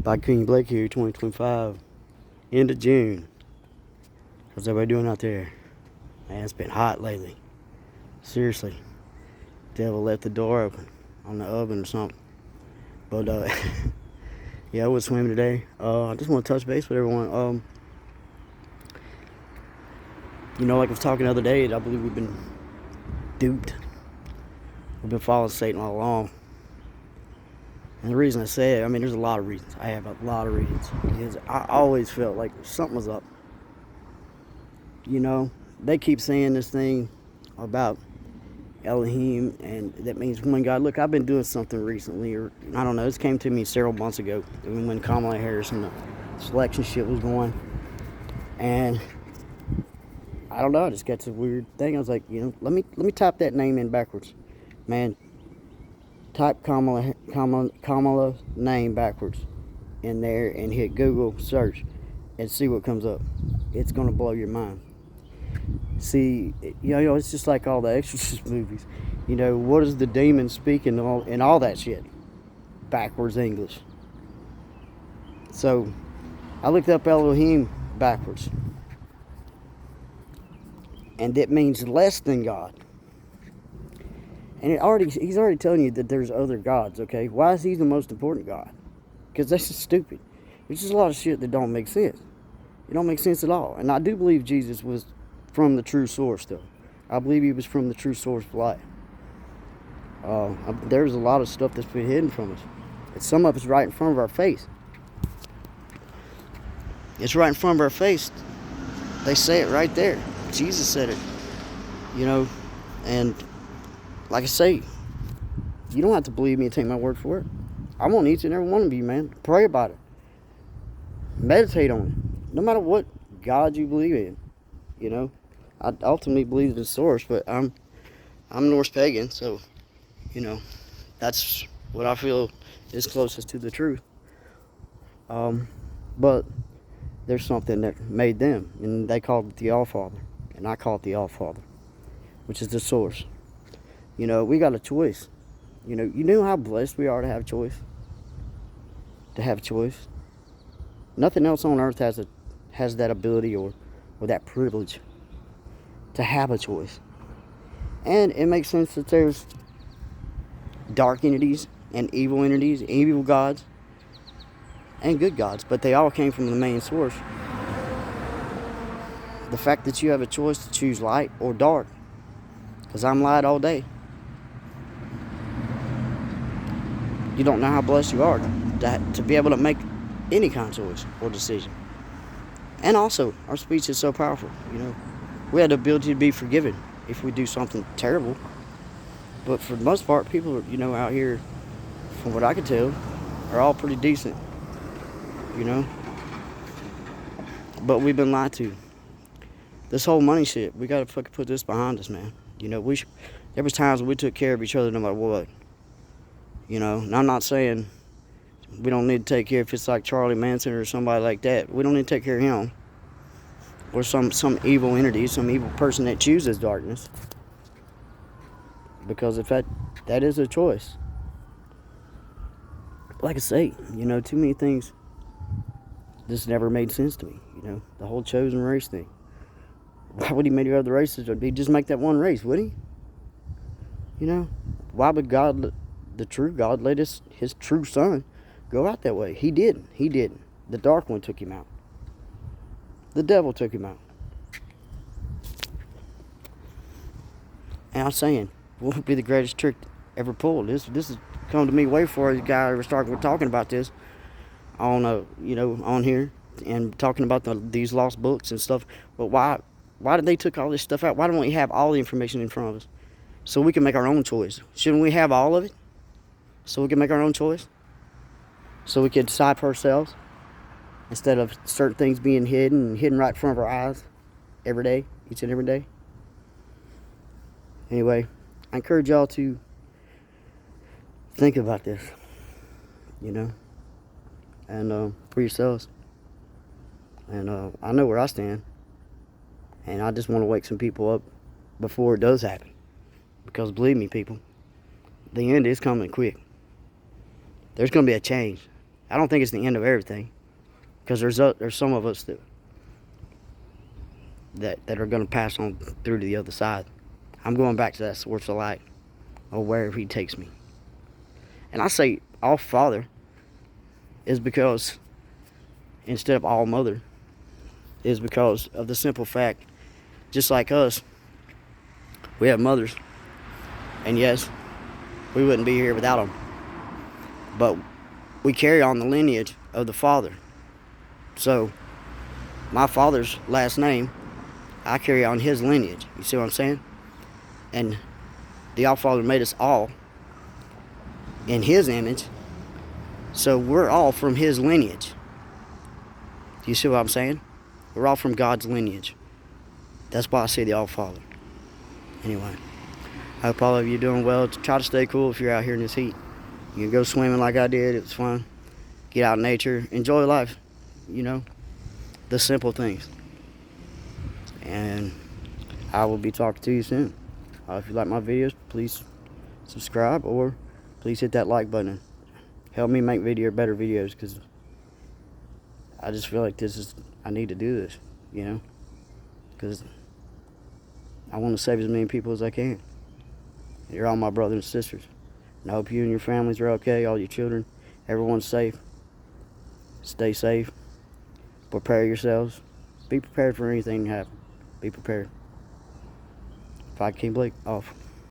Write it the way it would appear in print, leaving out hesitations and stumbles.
Viking Blake here, 2025, end of June. How's everybody doing out there? Man, it's been hot lately. Seriously. Devil left the door open on the oven or something. But, yeah, I was swimming today. I just want to touch base with everyone. Like I was talking the other day, I believe we've been duped. We've been following Satan all along. And the reason I say it, there's a lot of reasons. I have a lot of reasons. Because I always felt like something was up. They keep saying this thing about Elohim, and that means one God. Look, I've been doing something recently, or I don't know, this came to me several months ago when Kamala Harris and the selection shit was going. And I don't know, I just got this weird thing. I was like, let me type that name in backwards. Man, type Kamala name backwards in there and hit Google search and see what comes up. It's gonna blow your mind. See, it's just like all the Exorcist movies. What is the demon speaking and all that shit? Backwards English. So, I looked up Elohim backwards. And it means less than God. And he's already telling you that there's other gods, okay? Why is he the most important God? Because that's just stupid. It's just a lot of shit that don't make sense. It don't make sense at all. And I do believe Jesus was from the true source, though. I believe he was from the true source of life. There's a lot of stuff that's been hidden from us. And some of it's right in front of our face. It's right in front of our face. They say it right there. Jesus said it. And like I say, you don't have to believe me and take my word for it. I want each and every one of you, man. Pray about it. Meditate on it. No matter what God you believe in. I ultimately believe in the source, but I'm Norse pagan, so that's what I feel is closest to the truth. But there's something that made them, and they called it the All-Father, and I call it the All-Father, which is the source. We got a choice. You know how blessed we are to have choice. To have choice. Nothing else on earth has that ability or that privilege to have a choice. And it makes sense that there's dark entities and evil gods and good gods, but they all came from the main source. The fact that you have a choice to choose light or dark, because I'm light all day, you don't know how blessed you are to be able to make any kind of choice or decision. And also, our speech is so powerful. We have the ability to be forgiven if we do something terrible. But for the most part, people, out here, from what I can tell, are all pretty decent. But we've been lied to. This whole money shit, we gotta fucking put this behind us, man. There was times when we took care of each other no matter what. And I'm not saying we don't need to take care if it's like Charlie Manson or somebody like that. We don't need to take care of him. Or some evil entity, some evil person that chooses darkness. Because if that is a choice. Like I say, too many things just never made sense to me. The whole chosen race thing. Why would he make other races? He'd just make that one race, would he? Why would God, the true God, let his true son go out that way? He didn't. The dark one took him out. The devil took him out. And I'm saying, what would be the greatest trick ever pulled? This has come to me way before the guy ever started talking about this on on here and talking about these lost books and stuff. But why did they took all this stuff out? Why don't we have all the information in front of us so we can make our own choice? Shouldn't we have all of it so we can make our own choice? So we can decide for ourselves? Instead of certain things being hidden right in front of our eyes every day, each and every day. Anyway, I encourage y'all to think about this, and for yourselves. And I know where I stand. And I just want to wake some people up before it does happen. Because believe me, people, the end is coming quick. There's going to be a change. I don't think it's the end of everything, because there's some of us that are going to pass on through to the other side. I'm going back to that source of light, or wherever He takes me. And I say all Father is because, instead of all Mother, is because of the simple fact, just like us, we have mothers. And yes, we wouldn't be here without them. But we carry on the lineage of the Father. So, my father's last name, I carry on his lineage. You see what I'm saying? And the All-Father made us all in His image. So we're all from His lineage. Do you see what I'm saying? We're all from God's lineage. That's why I say the All-Father. Anyway, I hope all of you are doing well. Try to stay cool if you're out here in this heat. You can go swimming like I did. It was fun. Get out in nature. Enjoy life. You know, the simple things. And I will be talking to you soon. If you like my videos, please subscribe, or please hit that like button. Help me make better videos, because I just feel like I need to do this, you know, because I want to save as many people as I can. You're all my brothers and sisters. And I hope you and your families are okay, all your children, everyone's safe. Stay safe. Prepare yourselves. Be prepared for anything to happen. Be prepared. Viking Blake, off.